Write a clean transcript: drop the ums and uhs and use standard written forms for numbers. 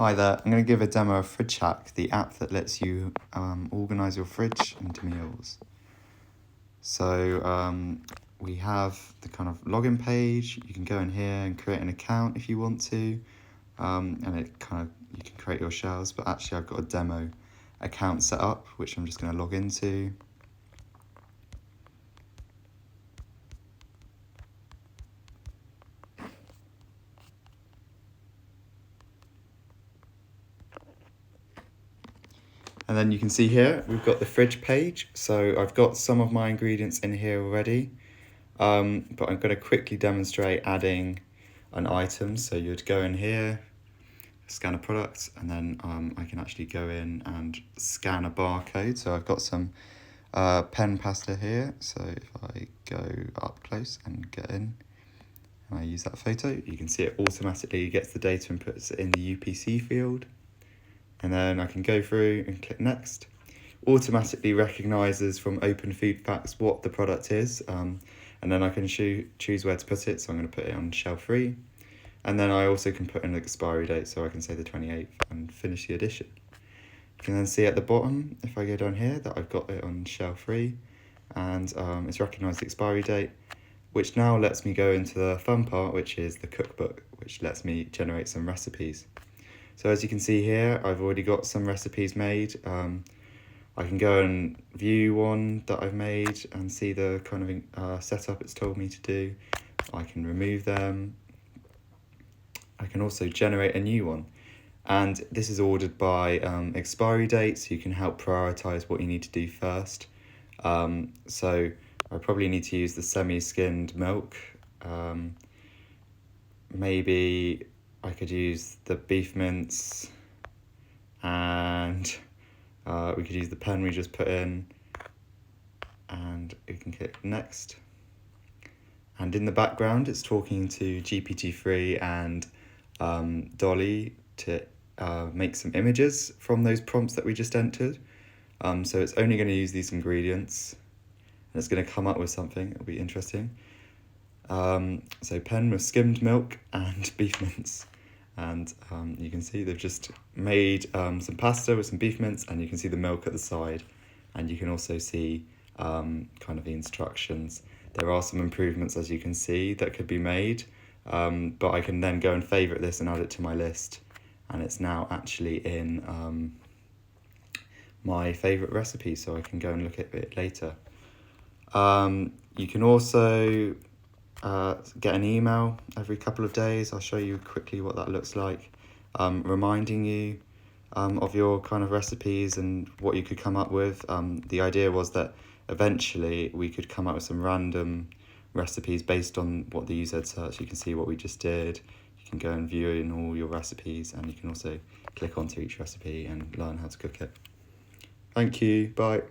Hi there, I'm going to give a demo of FridgeHack, the app that lets you organise your fridge into meals. So we have the kind of login page. You can go in here and create an account if you want to, and you can create your shelves, but actually I've got a demo account set up, which I'm just going to log into. And then you can see here, we've got the fridge page. So I've got some of my ingredients in here already, but I'm going to quickly demonstrate adding an item. So you'd go in here, scan a product, and then I can actually go in and scan a barcode. So I've got some pen pasta here. So if I go up close and get in, and I use that photo, you can see it automatically gets the data and puts it in the UPC field. And then I can go through and click next. Automatically recognises from Open Food Facts what the product is, and then I can choose where to put it. So I'm going to put it on shelf 3, and then I also can put in an expiry date, so I can say the 28th and finish the addition. You can then see at the bottom, if I go down here, that I've got it on shelf 3, and it's recognised the expiry date, which now lets me go into the fun part, which is the cookbook, which lets me generate some recipes. So as you can see here, I've already got some recipes made. I can go and view one that I've made and see the kind of setup it's told me to do. I can remove them. I can also generate a new one. And this is ordered by expiry date, so you can help prioritise what you need to do first. So I probably need to use the semi-skimmed milk. Maybe I could use the beef mince, and we could use the pen we just put in, and we can click next. And in the background, it's talking to GPT-3 and Dolly to make some images from those prompts that we just entered. So it's only going to use these ingredients, and it's going to come up with something. It'll be interesting. So pen with skimmed milk and beef mince. And you can see they've just made some pasta with some beef mince, and you can see the milk at the side, and you can also see kind of the instructions. There are some improvements, as you can see, that could be made, but I can then go and favourite this and add it to my list, and it's now actually in my favourite recipe, so I can go and look at it later. You can also get an email every couple of days. I'll show you quickly what that looks like, reminding you of your kind of recipes and what you could come up with. The idea was that eventually we could come up with some random recipes based on what the user had searched. You can see what we just did. You can go and view in all your recipes, and you can also click onto each recipe and learn how to cook it. Thank you, bye.